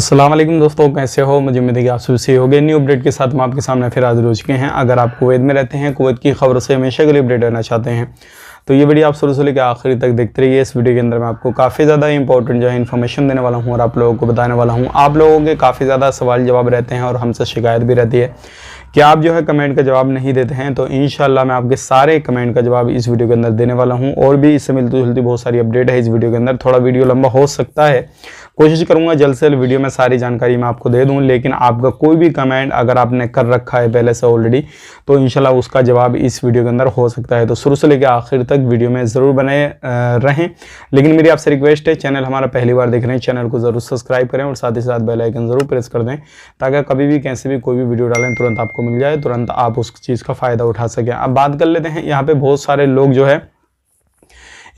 अस्सलाम वालेकुम दोस्तों, कैसे हो? मुझे उम्मीद है कि आप सही होंगे। न्यू अपडेट के साथ हम आपके सामने फिर हाजिर हो चुके हैं। अगर आप कुवैत में रहते हैं, कुवैत की खबरों से हमेशा के लिए अपडेट रहना चाहते हैं तो ये वीडियो आप शुरू से लेकर आखिरी तक देखते रहिए। इस वीडियो के अंदर मैं आपको काफ़ी ज़्यादा इंपॉर्टेंट जो है इन्फॉर्मेशन देने वाला हूँ और आप लोगों को बताने वाला हूँ। आप लोगों के काफ़ी ज़्यादा सवाल जवाब रहते हैं और हमसे शिकायत भी रहती है कि आप जो है कमेंट का जवाब नहीं देते हैं, तो इंशाल्लाह मैं आपके सारे कमेंट का जवाब इस वीडियो के अंदर देने वाला हूं। और भी इससे मिलती जुलती बहुत सारी अपडेट है इस वीडियो के अंदर। थोड़ा वीडियो लंबा हो सकता है, कोशिश करूंगा जल्द से जल्द वीडियो में सारी जानकारी मैं आपको दे दूं। लेकिन आपका कोई भी कमेंट अगर आपने कर रखा है पहले से ऑलरेडी, तो इंशाल्लाह उसका जवाब इस वीडियो के अंदर हो सकता है। तो शुरू से लेकर आखिर तक वीडियो में ज़रूर बने रहें। लेकिन मेरी आपसे रिक्वेस्ट है, चैनल हमारा पहली बार देख रहे हैं, चैनल को ज़रूर सब्सक्राइब करें और साथ ही साथ बेल आइकन ज़रूर प्रेस कर दें, ताकि कभी भी कैसे भी कोई भी वीडियो डालें तुरंत आपको मिल जाए, तुरंत आप उस चीज़ का फ़ायदा उठा सकें। अब बात कर लेते हैं, यहाँ पे बहुत सारे लोग जो है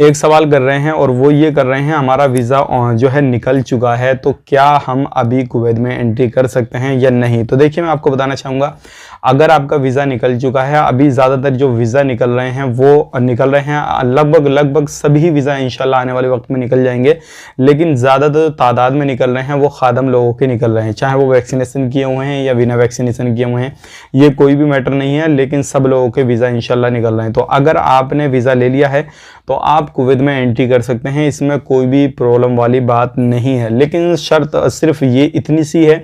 एक सवाल कर रहे हैं और वो ये कर रहे हैं, हमारा वीज़ा जो है निकल चुका है, तो क्या हम अभी कुवैत में एंट्री कर सकते हैं या नहीं? तो देखिए, मैं आपको बताना चाहूँगा, अगर आपका वीज़ा निकल चुका है, अभी ज़्यादातर जो वीज़ा निकल रहे हैं वो निकल रहे हैं, लगभग सभी वीज़ा इंशाल्लाह आने वाले वक्त में निकल जाएंगे। लेकिन ज़्यादातर तादाद में निकल रहे हैं वो खादम लोगों के निकल रहे हैं, चाहे वो वैक्सीनेशन किए हुए हैं या बिना वैक्सीनेशन किए हुए हैं, ये कोई भी मैटर नहीं है, लेकिन सब लोगों के वीज़ा इंशाल्लाह निकल रहे हैं। तो अगर आपने वीज़ा ले लिया है तो आप कुवैत में एंट्री कर सकते हैं, इसमें कोई भी प्रॉब्लम वाली बात नहीं है। लेकिन शर्त सिर्फ ये इतनी सी है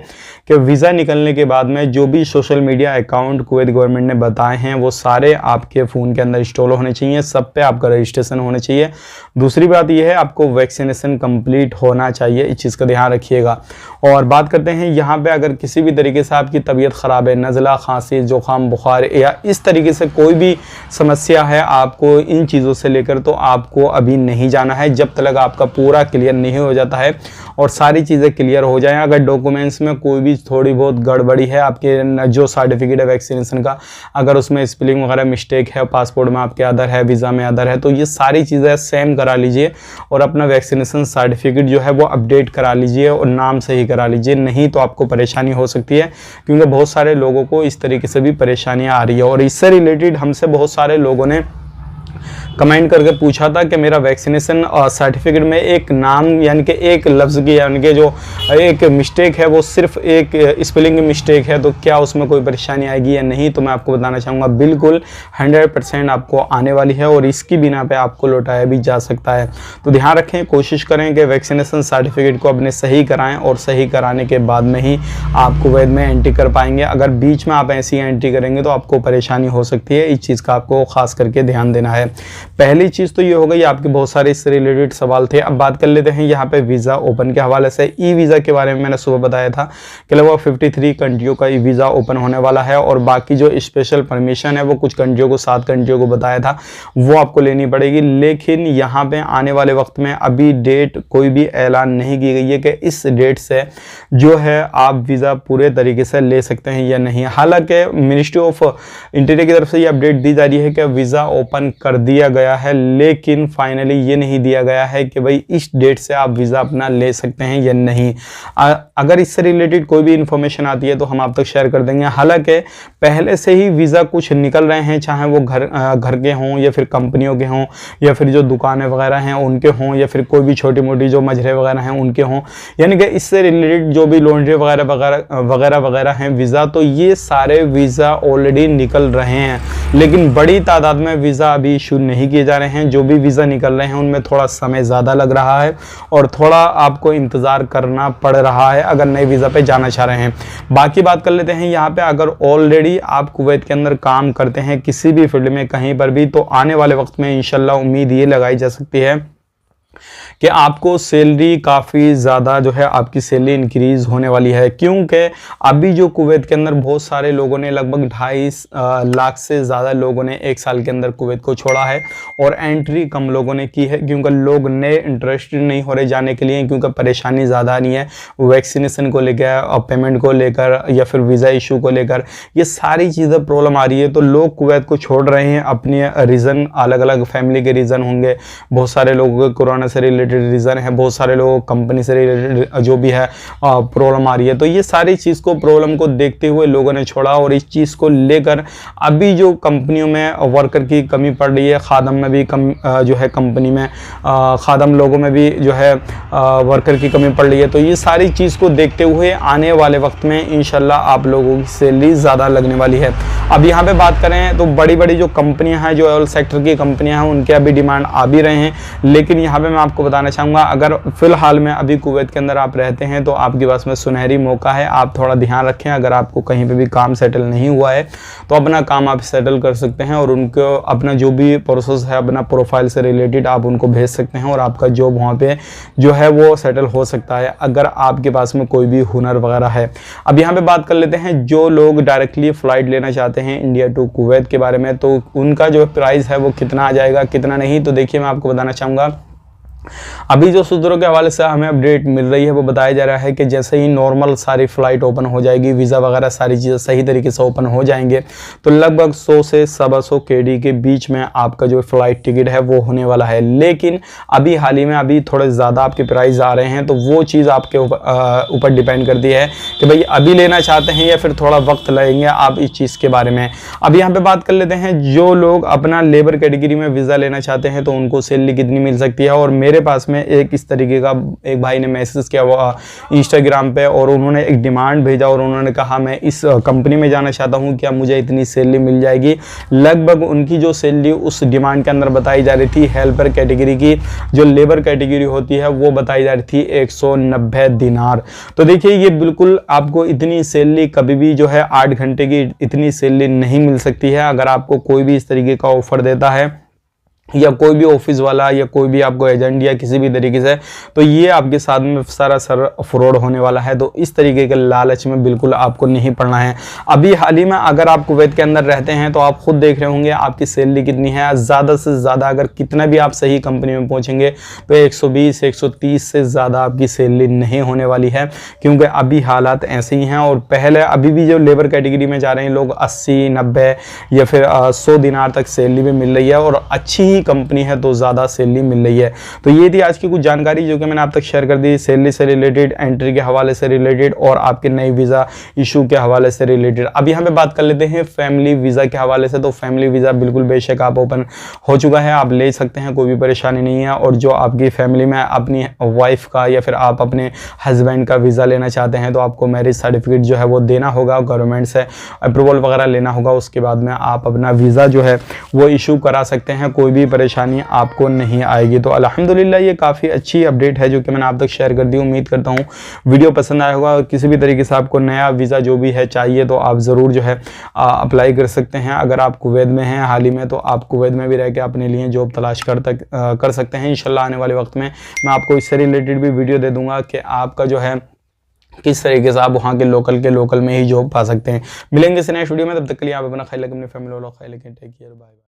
कि वीज़ा निकलने के बाद में जो भी social media account Kuwait government ने बताए हैं वो सारे आपके फ़ोन के अंदर इंस्टॉल होने चाहिए, सब पे आपका रजिस्ट्रेशन होने चाहिए। दूसरी बात यह है, आपको वैक्सीनेशन कंप्लीट होना चाहिए, इस चीज़ का ध्यान रखिएगा। और बात करते हैं यहाँ पे, अगर किसी भी तरीके से आपकी तबीयत ख़राब है, नज़ला, खांसी, जुकाम, बुखार या इस तरीके से कोई भी समस्या है आपको इन चीज़ों से लेकर, तो आपको अभी नहीं जाना है जब तक आपका पूरा क्लियर नहीं हो जाता है और सारी चीज़ें क्लियर हो जाएं। अगर डॉक्यूमेंट्स में कोई भी थोड़ी बहुत गड़बड़ी है, आपके जो सर्टिफिकेट है वैक्सीनेशन का, अगर उसमें स्पेलिंग वगैरह मिस्टेक है, पासपोर्ट में आपके अदर है, वीज़ा में अदर है, तो ये सारी चीज़ें सेम करा लीजिए और अपना वैक्सीनेशन सर्टिफिकेट जो है वो अपडेट करा लीजिए और नाम सही करा लीजिए, नहीं तो आपको परेशानी हो सकती है। क्योंकि बहुत सारे लोगों को इस तरीके से भी परेशानियाँ आ रही है और इससे रिलेटेड हमसे बहुत सारे लोगों ने कमेंट करके पूछा था कि मेरा वैक्सीनेशन सर्टिफिकेट में एक नाम यानी कि एक लफ्ज़ की यानी कि जो एक मिस्टेक है वो सिर्फ एक स्पेलिंग की मिस्टेक है, तो क्या उसमें कोई परेशानी आएगी या नहीं? तो मैं आपको बताना चाहूँगा, बिल्कुल 100% आपको आने वाली है और इसकी बिना पे आपको लौटाया भी जा सकता है। तो ध्यान रखें, कोशिश करें कि वैक्सीनेशन सर्टिफिकेट को अपने सही कराएँ और सही कराने के बाद में ही आप कुवैत में एंट्री कर पाएंगे। अगर बीच में आप ऐसी एंट्री करेंगे तो आपको परेशानी हो सकती है, इस चीज़ का आपको ख़ास करके ध्यान देना है। पहली चीज़ तो ये हो गई, आपके बहुत सारे इससे रिलेटेड सवाल थे। अब बात कर लेते हैं यहाँ पे वीज़ा ओपन के हवाले से। ई वीज़ा के बारे में मैंने सुबह बताया था कि लगभग 53 कंट्रियों का ई वीज़ा ओपन होने वाला है और बाकी जो स्पेशल परमिशन है वो कुछ कंट्रियों को, 7 कंट्रियों को बताया था, वो आपको लेनी पड़ेगी। लेकिन यहाँ पे आने वाले वक्त में अभी डेट कोई भी ऐलान नहीं की गई है कि इस डेट से जो है आप वीज़ा पूरे तरीके से ले सकते हैं या नहीं। हालांकि मिनिस्ट्री ऑफ इंटीरियर की तरफ से ये अपडेट दी जा रही है कि वीज़ा ओपन कर दिया गया है, लेकिन फाइनली ये नहीं दिया गया है कि भाई इस डेट से आप वीज़ा अपना ले सकते हैं या नहीं। अगर इससे रिलेटेड कोई भी इंफॉर्मेशन आती है तो हम आप तक शेयर कर देंगे। हालांकि पहले से ही वीज़ा कुछ निकल रहे हैं, चाहे वो घर के हों या फिर कंपनियों के हों या फिर जो दुकानें वगैरह हैं उनके हों या फिर कोई भी छोटी मोटी जो मजरे वगैरह हैं उनके हों, यानी कि इससे रिलेटेड जो भी लॉन्ड्री वगैरह हैं वीज़ा, तो ये सारे वीज़ा ऑलरेडी निकल रहे हैं। लेकिन बड़ी तादाद में वीज़ा अभी इशू नहीं किए जा रहे हैं। जो भी वीज़ा निकल रहे हैं उनमें थोड़ा समय ज़्यादा लग रहा है और थोड़ा आपको इंतज़ार करना पड़ रहा है अगर नए वीज़ा पे जाना चाह रहे हैं। बाकी बात कर लेते हैं यहाँ पे, अगर ऑलरेडी आप कुवैत के अंदर काम करते हैं किसी भी फील्ड में कहीं पर भी, तो आने वाले वक्त में इंशाल्लाह उम्मीद ये लगाई जा सकती है कि आपको सैलरी काफ़ी ज़्यादा जो है आपकी सैलरी इंक्रीज़ होने वाली है। क्योंकि अभी जो कुवैत के अंदर बहुत सारे लोगों ने, लगभग 2.5 लाख से ज़्यादा लोगों ने 1 साल के अंदर कुवैत को छोड़ा है और एंट्री कम लोगों ने की है, क्योंकि लोग नए इंटरेस्टेड नहीं हो रहे जाने के लिए, क्योंकि परेशानी ज़्यादा नहीं है वैक्सीनेशन को लेकर और पेमेंट को लेकर या फिर वीज़ा इशू को लेकर, ये सारी चीज़ें प्रॉब्लम आ रही है। तो लोग कुवैत को छोड़ रहे हैं, अपने रीज़न अलग अलग फैमिली के रीज़न होंगे, बहुत सारे लोगों के कोरोना से रिलेटेड रीज़न है, बहुत सारे लोगों कंपनी से रिलेटेड जो भी है प्रॉब्लम आ रही है। तो ये सारी चीज़ को प्रॉब्लम को देखते हुए लोगों ने छोड़ा और इस चीज़ को लेकर अभी जो कंपनियों में वर्कर की कमी पड़ रही है, खादम में भी जो है कंपनी में खादम लोगों में भी जो है वर्कर की कमी पड़ रही है। तो ये सारी चीज़ को देखते हुए आने वाले वक्त में इंशाल्लाह आप लोगों की सैलरी ज़्यादा लगने वाली है। अब यहाँ पे बात करें तो बड़ी बड़ी जो कंपनियां हैं, जो ऑयल सेक्टर की कंपनियां हैं, उनके अभी डिमांड आ भी रहे हैं। लेकिन यहाँ पे मैं आपको बताना चाहूँगा, अगर फ़िलहाल में अभी कुवैत के अंदर आप रहते हैं तो आपके पास में सुनहरी मौका है। आप थोड़ा ध्यान रखें, अगर आपको कहीं पर भी काम सेटल नहीं हुआ है तो अपना काम आप सेटल कर सकते हैं और उनको अपना जो भी प्रोसेस है अपना प्रोफाइल से रिलेटेड आप उनको भेज सकते हैं और आपका जॉब वहाँ पे जो है वो सेटल हो सकता है, अगर आपके पास में कोई भी हुनर वगैरह है। अब यहाँ पे बात कर लेते हैं जो लोग डायरेक्टली फ़्लाइट लेना चाहते हैं इंडिया टू कुवैत के बारे में, तो उनका जो प्राइस है वो कितना आ जाएगा, कितना नहीं। तो देखिए मैं आपको बताना चाहूँगा, अभी जो सूत्रों के हवाले से हमें अपडेट मिल रही है वो बताया जा रहा है कि जैसे ही नॉर्मल सारी फ़्लाइट ओपन हो जाएगी, वीज़ा वगैरह सारी चीज़ें सही तरीके से ओपन हो जाएंगे, तो लगभग 100 से 125 KD के बीच में आपका जो फ़्लाइट टिकट है वो होने वाला है। लेकिन अभी हाल ही में अभी थोड़े ज़्यादा आपके प्राइस आ रहे हैं, तो वो चीज़ आपके ऊपर डिपेंड करती है कि भाई अभी लेना चाहते हैं या फिर थोड़ा वक्त लगेंगे आप इस चीज़ के बारे में। अब यहाँ पर बात कर लेते हैं, जो लोग अपना लेबर कैटेगरी में वीज़ा लेना चाहते हैं तो उनको सैलरी कितनी मिल सकती है। और मेरे पास में एक इस तरीके का एक भाई ने मैसेज किया इंस्टाग्राम पे और उन्होंने एक डिमांड भेजा और उन्होंने कहा मैं इस कंपनी में जाना चाहता हूं, क्या मुझे इतनी सैलरी मिल जाएगी। लगभग उनकी जो सैलरी उस डिमांड के अंदर बताई जा रही थी, हेल्पर कैटेगरी की जो लेबर कैटेगरी होती है वो बताई जा रही थी 190 दिनार। तो देखिए ये बिल्कुल आपको इतनी सैलरी कभी भी जो है 8 घंटे की इतनी सैलरी नहीं मिल सकती है। अगर आपको कोई भी इस तरीके का ऑफर देता है या कोई भी ऑफिस वाला या कोई भी आपको एजेंट या किसी भी तरीके से, तो ये आपके साथ में सारा फ्रॉड होने वाला है। तो इस तरीके के लालच में बिल्कुल आपको नहीं पड़ना है। अभी हाल ही में अगर आप कुवैत के अंदर रहते हैं तो आप खुद देख रहे होंगे आपकी सैलरी कितनी है। ज़्यादा से ज़्यादा अगर कितना भी आप सही कंपनी में पहुंचेंगे तो 120 130 से ज़्यादा आपकी सैलरी नहीं होने वाली है, क्योंकि अभी हालात ऐसे ही हैं। और पहले अभी भी जो लेबर कैटेगरी में जा रहे हैं लोग 80 90 या फिर 100 दिनार तक सैलरी भी मिल रही है और अच्छी कंपनी है तो ज़्यादा सैलरी मिल रही है। तो ये थी आज की कुछ जानकारी जो कि मैंने आप तक शेयर कर दी, सैलरी से रिलेटेड, एंट्री के हवाले से रिलेटेड और आपके नए वीज़ा इशू के हवाले से रिलेटेड। अब यहाँ पे बात कर लेते हैं फैमिली वीज़ा के हवाले से। तो फैमिली वीज़ा बिल्कुल बेशक आप ओपन हो चुका है, आप ले सकते हैं, कोई भी परेशानी नहीं है। और जो आपकी फैमिली में अपनी वाइफ का या फिर आप अपने हस्बैंड का वीज़ा लेना चाहते हैं तो आपको मैरिज सर्टिफिकेट जो है वो देना होगा, गवर्नमेंट से अप्रूवल वगैरह लेना होगा। उसके बाद में आप अपना वीज़ा जो है वो इशू करा सकते हैं, कोई भी परेशानी आपको नहीं आएगी। तो अल्हम्दुलिल्लाह ये काफ़ी अच्छी अपडेट है जो कि मैंने आप तक शेयर कर दी। उम्मीद करता हूँ वीडियो पसंद आया होगा। और किसी भी तरीके से आपको नया वीज़ा जो भी है चाहिए तो आप ज़रूर जो है अप्लाई कर सकते हैं। अगर आप कुवैत में हैं हाल ही में तो आप कुवैत में भी रह के अपने लिए जॉब तलाश कर सकते हैं। इंशाल्लाह आने वाले वक्त में मैं आपको इससे रिलेटेड भी वीडियो दे दूँगा कि आपका जो है किस तरीके से आप वहाँ के लोकल में ही जॉब पा सकते हैं। मिलेंगे इस नेक्स्ट वीडियो में, तब तक के लिए आप अपना ख्याल रखें, अपनी फैमिली वालों का ख्याल रखें। Take care, bye.